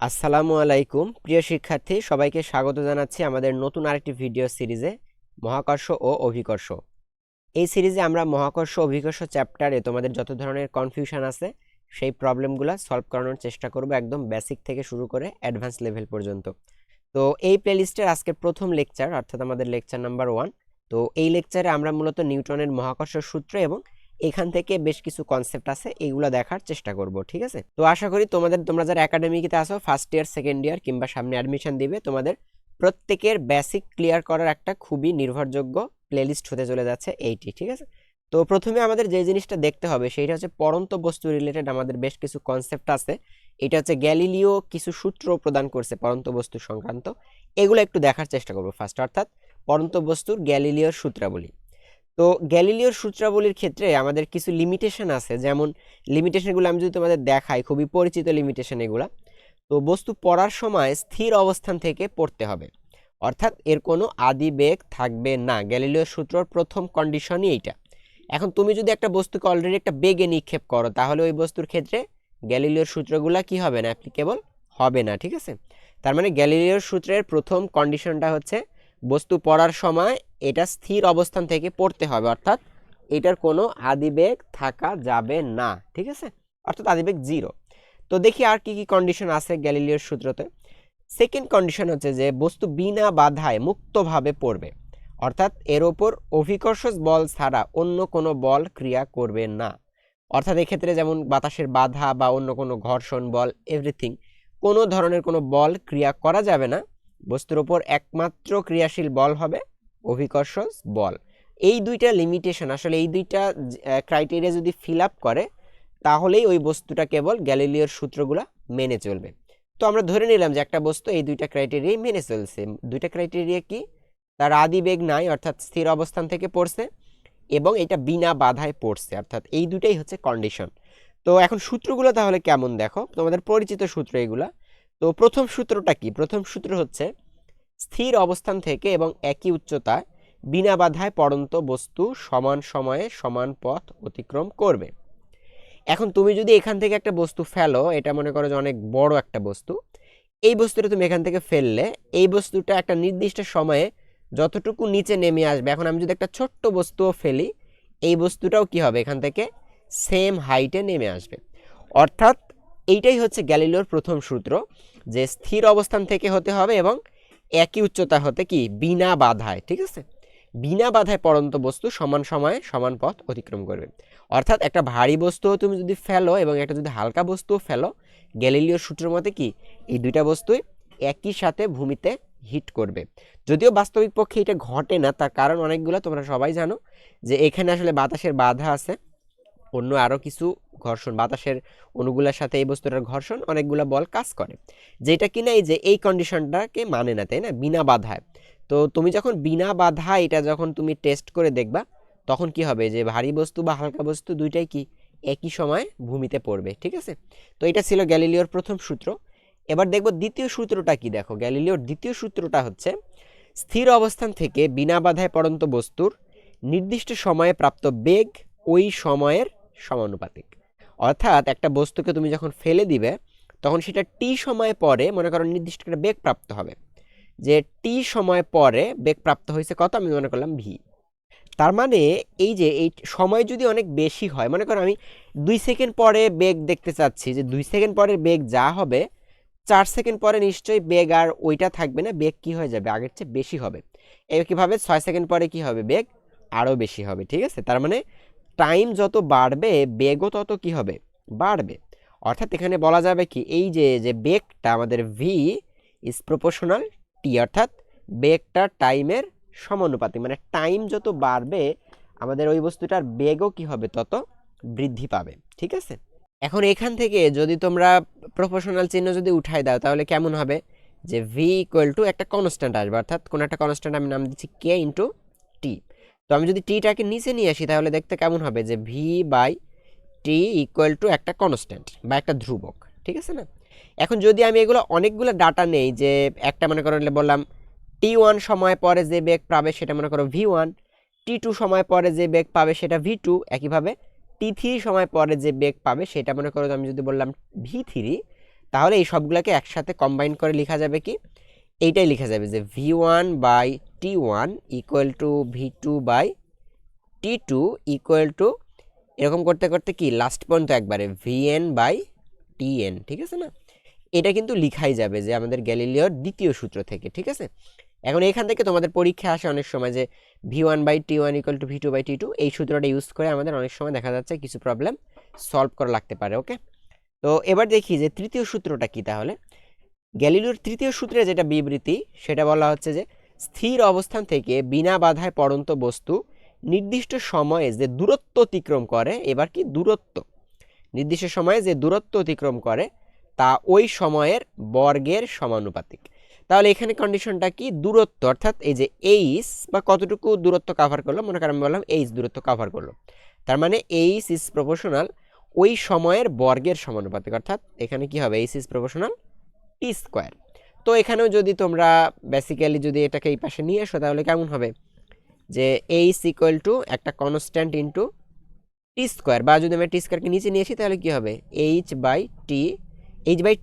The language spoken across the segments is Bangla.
আসসালামু আলাইকুম প্রিয় শিক্ষার্থী, সবাইকে স্বাগত জানাচ্ছি আমাদের নতুন আরেকটি ভিডিও সিরিজে মহাকর্ষ ও অভিকর্ষ। এই সিরিজে আমরা মহাকর্ষ অভিকর্ষ চ্যাপ্টারে তোমাদের যত ধরনের কনফিউশন আছে সেই প্রবলেমগুলো সলভ করানোর চেষ্টা করব, একদম বেসিক থেকে শুরু করে অ্যাডভান্স লেভেল পর্যন্ত। তো এই প্লেলিস্টের আজকের প্রথম লেকচার, অর্থাৎ আমাদের লেকচার নাম্বার 1। তো এই লেকচারে আমরা মূলত নিউটনের মহাকর্ষ সূত্র এবং এখান থেকে বেশ কিছু কনসেপ্ট আছে এইগুলো দেখার চেষ্টা করব, ঠিক আছে? তো আশা করি তোমরা যারা একাডেমিতে আসো, ফার্স্ট ইয়ার, সেকেন্ড ইয়ার কিংবা সামনে অ্যাডমিশন দিবে, তোমাদের প্রত্যেকের বেসিক ক্লিয়ার করার একটা খুবই নির্ভরযোগ্য প্লেলিস্ট হতে চলে যাচ্ছে এইটি, ঠিক আছে? তো প্রথমে আমাদের যে জিনিসটা দেখতে হবে সেটা হচ্ছে পরন্ত বস্তু রিলেটেড আমাদের বেশ কিছু কনসেপ্ট আছে। এটা হচ্ছে গ্যালিলিও কিছু সূত্র প্রদান করছে পরন্ত বস্তু সংক্রান্ত, এগুলো একটু দেখার চেষ্টা করব ফার্স্ট, অর্থাৎ পরন্ত বস্তুর গ্যালিলিওর সূত্রাবলী। তো গ্যালিলিওর সূত্রাবলীর ক্ষেত্রে আমাদের কিছু লিমিটেশন আছে, যেমন লিমিটেশনগুলো আমি যদি তোমাদের দেখাই, খুবই পরিচিত লিমিটেশন এগুলা। তো বস্তু পড়ার সময় স্থির অবস্থান থেকে পড়তে হবে, অর্থাৎ এর কোনো আদি বেগ থাকবে না। গ্যালিলিওর সূত্রর প্রথম কন্ডিশনই এইটা। এখন তুমি যদি একটা বস্তুকে অলরেডি একটা বেগে নিক্ষেপ করো, তাহলে ওই বস্তুর ক্ষেত্রে গ্যালিলিওর সূত্রগুলা কি হবে না, অ্যাপ্লিকেবল হবে না, ঠিক আছে? তার মানে গ্যালিলিওর সূত্রের প্রথম কন্ডিশনটা হচ্ছে বস্তু পড়ার সময় এটা স্থির অবস্থান থেকে পড়তে হবে, অর্থাৎ এটার কোনো আদিবেগ থাকা যাবে না, ঠিক আছে? অর্থাৎ আদিবেগ জিরো। তো দেখি আর কি কি কন্ডিশন আছে গ্যালিলিওর সূত্রতে। সেকেন্ড কন্ডিশন হচ্ছে যে বস্তু বিনা বাধায় মুক্তভাবে পড়বে, অর্থাৎ এর ওপর অভিকর্ষজ বল ছাড়া অন্য কোনো বল ক্রিয়া করবে না। অর্থাৎ এক্ষেত্রে যেমন বাতাসের বাধা বা অন্য কোনো ঘর্ষণ বল, এভরিথিং, কোনো ধরনের কোনো বল ক্রিয়া করা যাবে না। বস্তুর ওপর একমাত্র ক্রিয়াশীল বল হবে অভিকর্ষজ বল। এই দুইটা লিমিটেশন, আসলে এই দুইটা ক্রাইটেরিয়া যদি ফিল আপ করে, তাহলেই ওই বস্তুটা কেবল গ্যালিলিওর সূত্রগুলা মেনে চলবে। তো আমরা ধরে নিলাম যে একটা বস্তু এই দুইটা ক্রাইটেরিয়াই মেনে চলছে। দুইটা ক্রাইটেরিয়া কি? তার আদিবেগ নাই, অর্থাৎ স্থির অবস্থান থেকে পড়ছে, এবং এটা বিনা বাধায় পড়ছে, অর্থাৎ এই দুইটাই হচ্ছে কন্ডিশন। তো এখন সূত্রগুলো তাহলে কেমন দেখো, তোমাদের পরিচিত সূত্র এগুলা। তো প্রথম সূত্রটা কি? প্রথম সূত্র হচ্ছে স্থির অবস্থান থেকে এবং একই উচ্চতায় বিনা বাধায় পড়ন্ত বস্তু সমান সময়ে সমান পথ অতিক্রম করবে। এখন তুমি যদি এখান থেকে একটা বস্তু ফেলো, এটা মনে করো যে অনেক বড় একটা বস্তু, এই বস্তুটা তুমি এখান থেকে ফেললে, এই বস্তুটা একটা নির্দিষ্ট সময়ে যতটুকু নিচে নেমে আসবে। এখন আমি যদি একটা ছোট্ট বস্তুও ফেলি, এই বস্তুটাও কি হবে, এখান থেকে সেম হাইটে নেমে আসবে। অর্থাৎ এইটাই হচ্ছে গ্যালিলিওর প্রথম সূত্র, যে স্থির অবস্থান থেকে হতে হবে এবং একই উচ্চতা হতে কি, বিনা বাধায়, ঠিক আছে? বিনা বাধায় পড়ন্ত বস্তু সমান সময়ে সমান পথ অতিক্রম করবে। অর্থাৎ একটা ভারী বস্তুও তুমি যদি ফেলো এবং একটা যদি হালকা বস্তুও ফেলো, গ্যালিলিওর সূত্রের মতে কি এই দুইটা বস্তুই একই সাথে ভূমিতে হিট করবে। যদিও বাস্তবিক পক্ষে এটা ঘটে না, তার কারণ অনেকগুলো তোমরা সবাই জানো, যে এখানে আসলে বাতাসের বাধা আছে, অন্য আরও কিছু ঘর্ষণ, বাতাসের অণুগুলোর সাথে এই বস্তুটার ঘর্ষণ, অনেকগুলো বল কাজ করে, যেটা কিনা এই যে এই কন্ডিশনটাকে মানে না, তাই না? বিনা বাধায়। তো তুমি যখন বিনা বাধা এটা যখন তুমি টেস্ট করে দেখবা, তখন কি হবে, যে ভারী বস্তু বা হালকা বস্তু দুইটাই কি একই সময় ভূমিতে পড়বে, ঠিক আছে? তো এটা ছিল গ্যালিলিওর প্রথম সূত্র। এবার দেখব দ্বিতীয় সূত্রটা কি। দেখো, গ্যালিলিওর দ্বিতীয় সূত্রটা হচ্ছে স্থির অবস্থান থেকে বিনা বাধায় পড়ন্ত বস্তুর নির্দিষ্ট সময়ে প্রাপ্ত বেগ ওই সময়ের সমানুপাতিক। অর্থাৎ একটা বস্তুকে তুমি যখন ফেলে দিবে, তখন সেটা টি সময় পরে, মনে করো নির্দিষ্ট একটা বেগ প্রাপ্ত হবে, যে টি সময় পরে বেগ প্রাপ্ত হয়েছে কত, আমি মনে করলাম ভি। তার মানে এই যে এই সময় যদি অনেক বেশি হয়, মনে করো আমি 2 সেকেন্ড পরে বেগ দেখতে চাচ্ছি, যে 2 সেকেন্ড পরের বেগ যা হবে, 4 সেকেন্ড পরে নিশ্চয়ই বেগ আর ওইটা থাকবে না, বেগ কি হয়ে যাবে, আগের চেয়ে বেশি হবে। একইভাবে 6 সেকেন্ড পরে কি হবে, বেগ আরও বেশি হবে, ঠিক আছে? তার মানে টাইম যত বাড়বে বেগও তত কি হবে, বাড়বে। অর্থাৎ এখানে বলা যাবে কি, এই যে যে বেগটা আমাদের ভি ইজ প্রপোর্শনাল টি, অর্থাৎ বেগটা টাইমের সমানুপাতিক, মানে টাইম যত বাড়বে আমাদের ওই বস্তুটার বেগও কি হবে, তত বৃদ্ধি পাবে, ঠিক আছে? এখন এখান থেকে যদি তোমরা প্রপোর্শনাল চিহ্ন যদি উঠাই দাও, তাহলে কেমন হবে, যে ভি ইকুয়াল টু একটা কনস্ট্যান্ট আসবে, অর্থাৎ কোন একটা কনস্ট্যান্ট আমি নাম দিচ্ছি কে ইন্টু টি। তো আমি যদি টিটাকে নিচে নিয়ে আসি, তাহলে দেখতে কেমন হবে, যে V by T equal to একটা কনস্ট্যান্ট বা একটা ধ্রুবক, ঠিক আছে না? এখন যদি আমি এগুলো অনেকগুলো ডাটা নেই, যে একটা মনে করো বললাম টি1 সময় পরে যে বেগ পাবে সেটা মনে করো ভি1, টি2 সময় পরে যে বেগ পাবে সেটা ভি2, একইভাবে টি3 সময় পরে যে বেগ পাবে সেটা মনে করো আমি যদি বললাম ভি3, তাহলে এই সবগুলোকে একসাথে কম্বাইন করে লেখা যাবে কি, এইটাই লেখা যাবে যে v1/t1 equal to v2/t2 equal to এরকম করতে করতে কি লাস্ট পর্যন্ত একবারে vn/tn, ঠিক আছে না? এটা কিন্তু লিখাই যাবে যে আমাদের গ্যালিলিওর দ্বিতীয় সূত্র থেকে, ঠিক আছে? এখন এখান থেকে তোমাদের পরীক্ষা আসে অনেক সময় যে v1/t1 ইকুয়াল টু v2/t2, এই সূত্রটা ইউজ করে আমাদের অনেক সময় দেখা যাচ্ছে কিছু প্রবলেম সলভ করা লাগতে পারে। ওকে, তো এবার দেখি যে তৃতীয় সূত্রটা কি। তাহলে গ্যালিলিওর তৃতীয় সূত্রে যেটা বিবৃতি সেটা বলা হচ্ছে যে স্থির অবস্থান থেকে বিনা বাধায় পড়ন্ত বস্তু নির্দিষ্ট সময়ে যে দূরত্ব অতিক্রম করে, এবার কি দূরত্ব, নির্দিষ্ট সময়ে যে দূরত্ব অতিক্রম করে তা ওই সময়ের বর্গের সমানুপাতিক। তাহলে এখানে কন্ডিশনটা কি, দূরত্ব, অর্থাৎ এই যে এইচ বা কতটুকু দূরত্ব কভার করলো, মনে করেন আমি বললাম এইচ দূরত্ব কভার করলো, তার মানে এইচ ইজ প্রপোর্শনাল ওই সময়ের বর্গের সমানুপাতিক, অর্থাৎ এখানে কি হবে, H is proportional T square. তো এখানেও যদি তোমরা বেসিক্যালি যদি এটাকে এই পাশে নিয়ে আসো তাহলে কেমন হবে যে এইচ ইকুয়াল টু একটা কনস্ট্যান্ট ইন্টু টি স্কোয়ার, বা যদি আমি টি স্কোয়ারকে নিচে নিয়ে আসি তাহলে কি হবে H by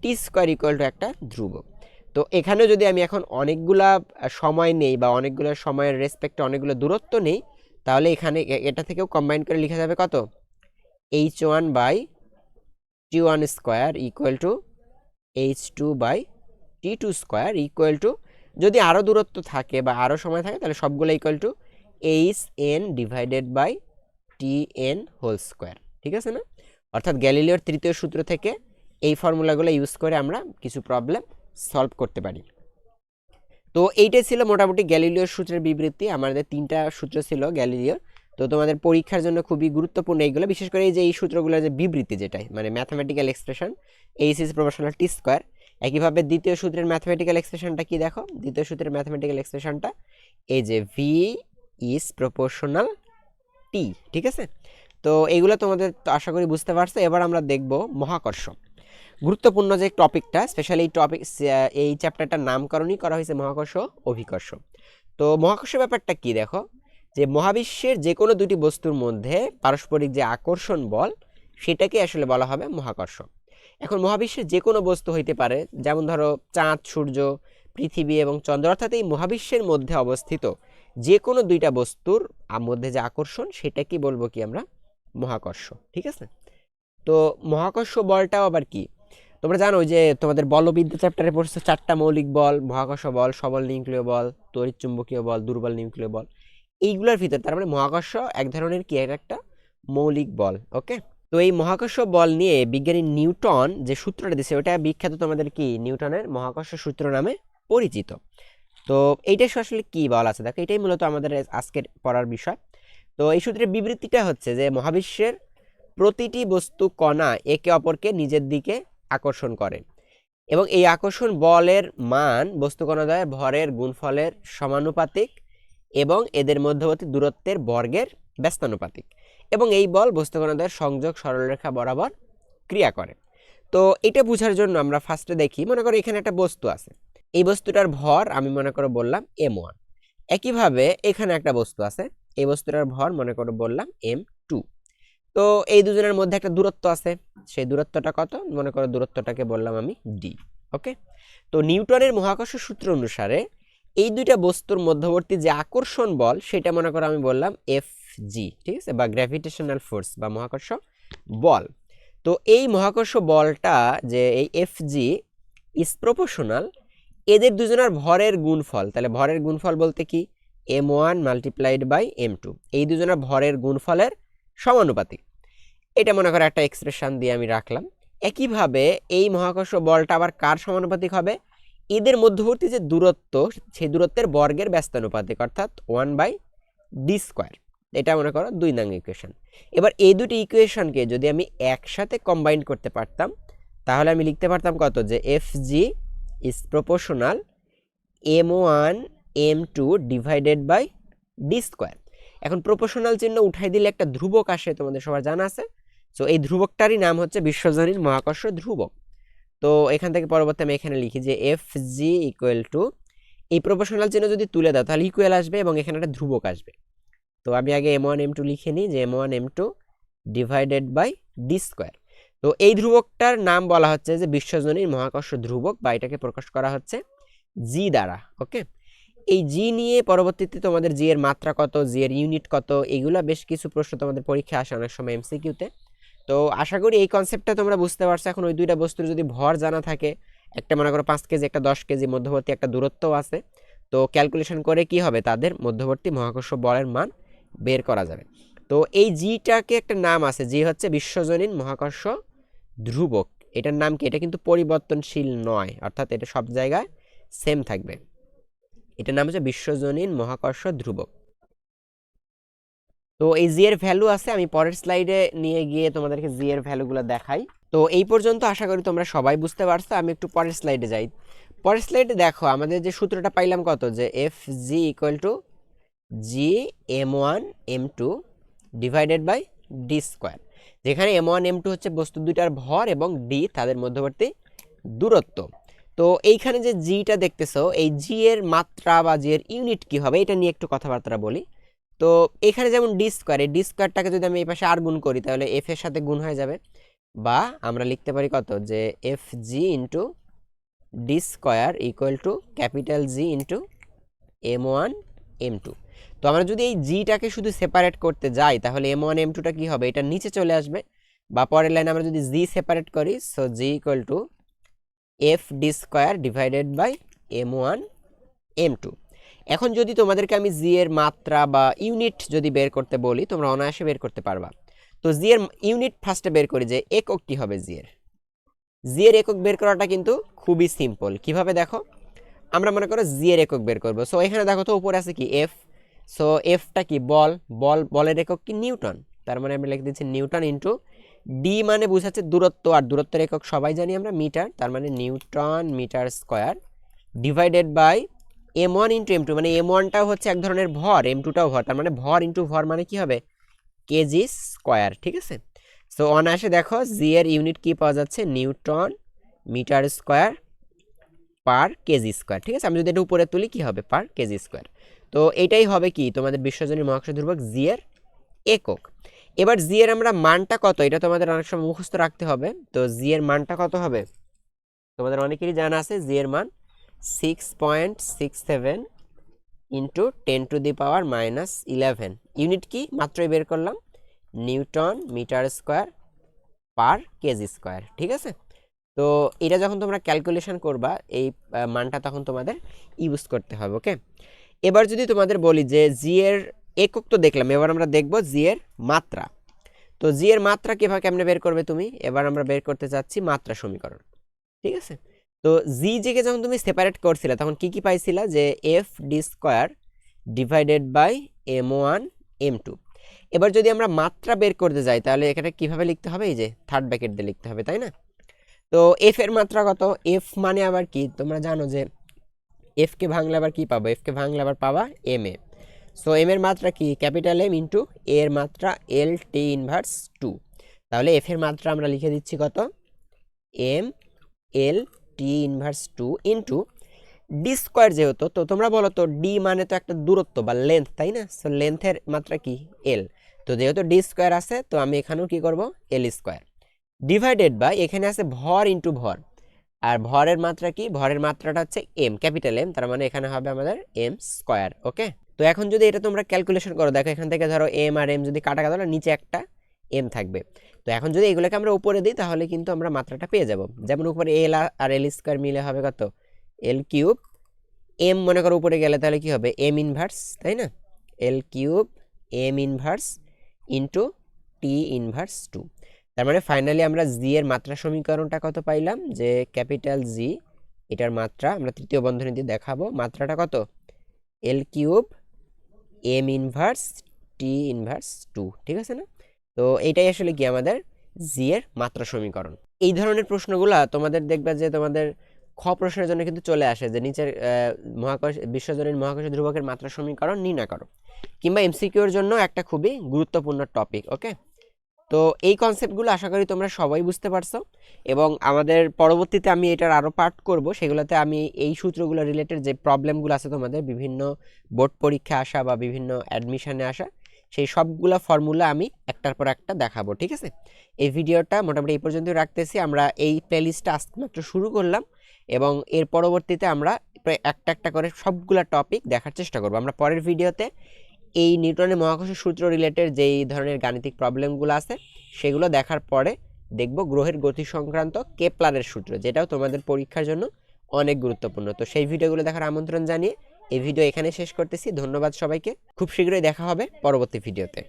T square equal to একটা ধ্রুবক। তো এখানেও যদি আমি এখন অনেকগুলা সময় নেই বা অনেকগুলো সময়ের রেসপেক্টে অনেকগুলো দূরত্ব নেই, তাহলে এখানে এটা থেকেও কম্বাইন করে লেখা যাবে কত, h1/t1 square equal two h2/t2 square equal two, যদি আরও দূরত্ব থাকে বা আরও সময় থাকে তাহলে সবগুলো equal to hn divided by tn whole square, ঠিক আছে না? অর্থাৎ গ্যালিলিওর তৃতীয় সূত্র থেকে এই ফর্মুলাগুলো ইউজ করে আমরা কিছু প্রবলেম সলভ করতে পারি। তো এইটাই ছিল মোটামুটি গ্যালিলিওর সূত্রের বিবৃতি। আমাদের 3টা সূত্র ছিল গ্যালিলিওর। তো তোমাদের পরীক্ষার জন্য খুবই গুরুত্বপূর্ণ এইগুলো, বিশেষ করে এই যে এই সূত্রগুলোর যে বিবৃতি, যেটাই মানে mathematical expression H is proportional T square. একইভাবে দ্বিতীয় সূত্রের ম্যাথমেটিক্যাল এক্সপ্রেশনটা কি দেখো, দ্বিতীয় সূত্রের ম্যাথমেটিক্যাল এক্সপ্রেশনটা এই যে ভি ইজ প্রপোর্শনাল টি, ঠিক আছে? তো এইগুলো তোমাদের তো আশা করি বুঝতে পারছো। এবার আমরা দেখব মহাকর্ষ, গুরুত্বপূর্ণ যে টপিকটা, স্পেশালি এই টপিক, এই চ্যাপ্টারটার নামকরণই করা হয়েছে মহাকর্ষ অভিকর্ষ। তো মহাকর্ষ ব্যাপারটা কি দেখো, যে মহাবিশ্বের যে কোনো দুটি বস্তুর মধ্যে পারস্পরিক যে আকর্ষণ বল সেটাকে আসলে বলা হবে মহাকর্ষ। এখন মহাবিশ্বের যে কোনো বস্তু হইতে পারে, যেমন ধরো চাঁদ, সূর্য, পৃথিবী এবং চন্দ্র, অর্থাৎ এই মহাবিশ্বের মধ্যে অবস্থিত যে কোনো দুইটা বস্তুর মধ্যে যে আকর্ষণ সেটাকে বলবো কি আমরা, মহাকর্ষ, ঠিক আছে? তো মহাকর্ষ বলটাও আবার কি, তোমরা জানো যে তোমাদের বলবিদ্যা চ্যাপ্টারে পড়ছো 4টা মৌলিক বল, মহাকর্ষ বল, সবল নিউক্লিয় বল, তড়িৎচুম্বকীয় বল, দুর্বল নিউক্লিয় বল, এইগুলোর ভিতর তার মানে মহাকর্ষ এক ধরনের কি, একটা মৌলিক বল। ওকে, তো এই মহাকর্ষ বল নিয়ে বিজ্ঞানী নিউটন যে সূত্রটা দিয়েছে ওটা বিখ্যাত তোমাদের কি, নিউটনের মহাকর্ষ সূত্র নামে পরিচিত। তো এইটা আসলে কি বল আছে দেখো, এটাই মূলত আমাদের আজকের পড়ার বিষয়। তো এই সূত্রের বিবৃতিটা হচ্ছে যে মহাবিশ্বের প্রতিটি বস্তু কণা একে অপরকে নিজের দিকে আকর্ষণ করে এবং এই আকর্ষণ বলের মান বস্তু কণাদ্বয়ের ভরের গুণফলের সমানুপাতিক এবং এদের মধ্যবর্তী দূরত্বের বর্গের ব্যস্তানুপাতিক, এবং এই বল বস্তু কণাদ্বয়ের সংযোগ সরলরেখা বরাবর ক্রিয়া করে। তো এটা বোঝার জন্য আমরা ফার্স্টে দেখি, মনে করো এখানে একটা বস্তু আছে, এই বস্তুটার ভর আমি মনে করো বললাম m1। একইভাবে এখানে একটা বস্তু আছে, এই বস্তুটার ভর মনে করো বললাম m2। তো এই দুজনের মধ্যে একটা দূরত্ব আছে, সেই দূরত্বটা কত, মনে করো দূরত্বটাকে বললাম আমি d। ওকে, তো নিউটনের মহাকর্ষ সূত্র অনুসারে এই দুইটা বস্তুর মধ্যবর্তী যে আকর্ষণ বল সেটা মনে করো আমি বললাম Fg, ঠিক আছে, বা গ্র্যাভিটেশনাল ফোর্স বা মহাকর্ষ বল। তো এই মহাকর্ষ বলটা যে এই Fg ইজ প্রপোর্শনাল এদের দুজনের ভরের গুণফল, তাহলে ভরের গুণফল বলতে কি, m1 মাল্টিপ্লাইড বাই m2, এই দুজনের ভরের গুণফলের সমানুপাতিক। এটা মনে করো একটা এক্সপ্রেশন দিয়ে আমি রাখলাম। একইভাবে এই মহাকর্ষ বলটা আবার কার সমানুপাতিক হবে, এদের মধ্যবর্তী যে দূরত্ব সেই দূরত্বের বর্গের ব্যস্তানুপাতিক, অর্থাৎ 1/d স্কোয়ার। এটা মনে করো 2 নং ইকুয়েশন। এবার এই দুটি ইকুয়েশনকে যদি আমি একসাথে কম্বাইন করতে পারতাম তাহলে আমি লিখতে পারতাম কত, যে Fg is proportional m1 m2 divided by d square. এখন প্রপোর্শনাল চিহ্ন উঠাই দিলে একটা ধ্রুবক আসে, তোমাদের সবার জানা আছে। সো এই ধ্রুবকটারই নাম হচ্ছে বিশ্বজনীন মহাকর্ষ ধ্রুবক। তো এখান থেকে পরবর্তী আমি এখানে লিখি যে Fg ইকুয়াল টু, এই প্রপোর্শনাল চিহ্ন যদি তুলে দাও তাহলে ইকুয়াল আসবে এবং এখানে একটা ধ্রুবক আসবে। তো আমি আগে m1 m2 লিখে নিই যে m1 m2 divided by d square. তো এই ধ্রুবকটার নাম বলা হচ্ছে যে বিশ্বজনীন মহাকর্ষ ধ্রুবক, বা এটাকে প্রকাশ করা হচ্ছে জি দ্বারা। ওকে, এই জি নিয়ে পরবর্তীতে তোমাদের জি এর মাত্রা কত, জি এর ইউনিট কত, এগুলা বেশ কিছু প্রশ্ন তোমাদের পরীক্ষায় আসে অনেক সময় এমসিকিউতে। তো আশা করি এই কনসেপ্টটা তোমরা বুঝতে পারছো। এখন ওই দুইটা বস্তুর যদি ভর জানা থাকে, একটা মনে করো 5 কেজি, একটা 10 কেজি, মধ্যবর্তী একটা দূরত্বও আছে, তো ক্যালকুলেশন করে কি হবে, তাদের মধ্যবর্তী মহাকর্ষ বলের মান বের করা যাবে। তো এই জিটাকে একটা নাম আছে, জি হচ্ছে বিশ্বজনীন মহাকর্ষ ধ্রুবক। এটার নাম কি, এটা কিন্তু পরিবর্তনশীল নয়, অর্থাৎ এটা সব জায়গায় সেম থাকবে। এটার নাম হচ্ছে বিশ্বজনীন মহাকর্ষ ধ্রুবক। তো এই জি এর ভ্যালু আছে, আমি পরের স্লাইডে নিয়ে গিয়ে তোমাদেরকে জি এর ভ্যালুগুলো দেখাই। তো এই পর্যন্ত আশা করি তোমরা সবাই বুঝতে পারছো। আমি একটু পরের স্লাইডে যাই। পরের স্লাইডে দেখো আমাদের যে সূত্রটা পাইলাম কত, যে F G equal to G M one M two divided by D square, যেখানে এম ওয়ান এম টু হচ্ছে বস্তু দুইটার ভর এবং ডি তাদের মধ্যবর্তী দূরত্ব। তো এইখানে যে জিটা দেখতেছো, এই জি এর মাত্রা বা জি এর ইউনিট কি হবে, এটা নিয়ে একটু কথাবার্তা বলি। তো এখানে যেমন ডি স্কোয়ার, এই ডি স্কোয়ারটাকে যদি আমি এই পাশে আর গুণ করি, তাহলে এফ এর সাথে গুণ হয়ে যাবে, বা আমরা লিখতে পারি কত, যে F G into D square equal to capital G into M one M two. তো আমরা যদি এই জিটাকে শুধু সেপারেট করতে যাই, তাহলে এম ওয়ান এম টুটা কী হবে, এটা নিচে চলে আসবে, বা পরের লাইনে আমরা যদি জি সেপারেট করি, so G equal to F D square divided by M one M two. এখন যদি তোমাদেরকে আমি জি এর মাত্রা বা ইউনিট যদি বের করতে বলি, তোমরা অনায়াসে বের করতে পারবা। তো জি এর ইউনিট ফার্স্টে বের করি, যে একক কি হবে জি এর একক বের করাটা কিন্তু খুবই সিম্পল। কিভাবে দেখো, আমরা মনে করো জি এর একক বের করবো। সো এখানে দেখো তো উপরে আছে কি এফ, সো এফটা কি বলের একক কি নিউটন, তার মানে আমরা লিখে দিচ্ছি নিউটন ইন্টু ডি মানে বুঝাচ্ছে দূরত্ব, আর দূরত্বের একক সবাই জানি আমরা মিটার, তার মানে newton metre square divided by M one into M two, মানে এম ওয়ানটাও হচ্ছে এক ধরনের ভর, এম টুটাও ভর, তার মানে ভর ইন্টু ভর মানে কি হবে, কেজি স্কোয়ার। ঠিক আছে, সো অনায়াসে দেখো জি এর ইউনিট কি পাওয়া যাচ্ছে, newton metre square per KG square. ঠিক আছে, আমি যদি এটা উপরে তুলি কি হবে, পার কেজি স্কোয়ার। তো এটাই হবে কি তোমাদের বিশ্বজনীন মহাকর্ষ ধ্রুবক জি এর একক। এবার জি এর আমরা মানটা কত, এটা তোমাদের অনেক সময় মুখস্থ রাখতে হবে। তো জি এর মানটা কত হবে, তোমাদের অনেকেরই জানা আছে, জি এর মান 6.67 ইন্টু 10⁻⁻11। ইউনিট কি মাত্রই বের করলাম, newton metre square per KG square. ঠিক আছে, তো এটা যখন তোমরা ক্যালকুলেশন করবা, এই মানটা তখন তোমাদের ইউজ করতে হবে। ওকে, এবার যদি তোমাদের বলি যে জি এর একক তো দেখলাম, এবার আমরা দেখব জি এর মাত্রা। তো জি এর মাত্রা কিভাবে কেমনে বের করবে তুমি, এবার আমরা বের করতে চাচ্ছি মাত্রা সমীকরণ। ঠিক আছে, তো জি কে যখন তুমি সেপারেট করছিলে, তখন কি কি পাইছিলা, যে F D square divided by M one M two. এবার যদি আমরা মাত্রা বের করতে যাই, তাহলে এখানে কিভাবে লিখতে হবে, এই যে থার্ড ব্র্যাকেট দিয়ে লিখতে হবে, তাই না। তো এফ এর মাত্রা কত, এফ মানে আবার কি তোমরা জানো যে এফ কে ভাঙলে আবার কি পাবো, এফ কে ভাঙলে আবার পাবা এম এ। সো এম এর মাত্রা কি, ক্যাপিটাল এম ইন্টু এ এর মাত্রা এল টি ইনভার্স টু। তাহলে এফ এর মাত্রা আমরা লিখে দিচ্ছি কত, M L T inverse two into D square. যেহেতু তো তোমরা বলো তো ডি মানে তো একটা দূরত্ব বা লেন্থ, তাই না। সো লেন্থের মাত্রা কি এল, তো যেহেতু ডি স্কোয়ার আছে, তো আমি এখানেও কি করব, এল স্কোয়ার ডিভাইডেড বাই, এখানে আছে ভর ইন্টু ভর, আর ভরের মাত্রা কি, ভরের মাত্রাটা হচ্ছে এম, ক্যাপিটাল এম, তার মানে এখানে হবে আমাদের এম স্কোয়ার। ওকে, তো এখন যদি এটা তোমরা ক্যালকুলেশন করো, দেখো এখান থেকে ধরো এম আর এম যদি কাটা কাটা, নিচে একটা এম থাকবে। তো এখন যদি এগুলোকে আমরা উপরে দিই, তাহলে কিন্তু আমরা মাত্রাটা পেয়ে যাব। যেমন উপরে এল আর এল স্কোয়ার মিলে হবে কত, এল কিউব, এম মনে করো উপরে গেলে তাহলে কি হবে, এম ইনভার্স, তাই না, L cube M inverse into T inverse two. তার মানে ফাইনালি আমরা জি এর মাত্রা সমীকরণটা কত পাইলাম, যে ক্যাপিটাল জি, এটার মাত্রা আমরা তৃতীয় বন্ধনী দিয়ে দেখাবো, মাত্রাটা কত, L cube M inverse T inverse two. ঠিক আছে না, তো এইটাই আসলে কি আমাদের জি এর মাত্রা সমীকরণ। এই ধরনের প্রশ্নগুলা তোমাদের দেখবে যে তোমাদের খ প্রশ্নের জন্য কিন্তু চলে আসে, যে নিচের মহাকর্ষ বিশ্বজনীন মহাকর্ষ ধ্রুবকের মাত্রা সমীকরণ নির্ণয় করো, কিংবা এমসিকিউর জন্য একটা খুবই গুরুত্বপূর্ণ টপিক। ওকে, তো এই কনসেপ্টগুলো আশা করি তোমরা সবাই বুঝতে পারছো, এবং আমাদের পরবর্তীতে আমি এটার আরও পার্ট করব, সেগুলোতে আমি এই সূত্রগুলো রিলেটেড যে প্রবলেমগুলো আছে তোমাদের বিভিন্ন বোর্ড পরীক্ষা আসা বা বিভিন্ন অ্যাডমিশনে আসা, সেই সবগুলা ফর্মুলা আমি একটার পর একটা দেখাবো, ঠিক আছে। এই ভিডিওটা মোটামুটি এই পর্যন্তই রাখতেছি। আমরা এই প্লেলিস্টটা আজকে মাত্র শুরু করলাম এবং এর পরবর্তীতে আমরা প্রায় একটা একটা করে সবগুলা টপিক দেখার চেষ্টা করব। আমরা পরের ভিডিওতে এই নিউটনের মহাকর্ষ সূত্র রিলেটেড যেই ধরনের গাণিতিক প্রবলেমগুলো আছে সেগুলো দেখার পরে দেখব গ্রহের গতি সংক্রান্ত কেপলারের সূত্র, যেটাও তোমাদের পরীক্ষার জন্য অনেক গুরুত্বপূর্ণ। তো সেই ভিডিওগুলো দেখার আমন্ত্রণ জানিয়ে এই ভিডিও এখানে শেষ করতেছি। ধন্যবাদ সবাইকে, খুব শীঘ্রই দেখা হবে পরবর্তী ভিডিওতে।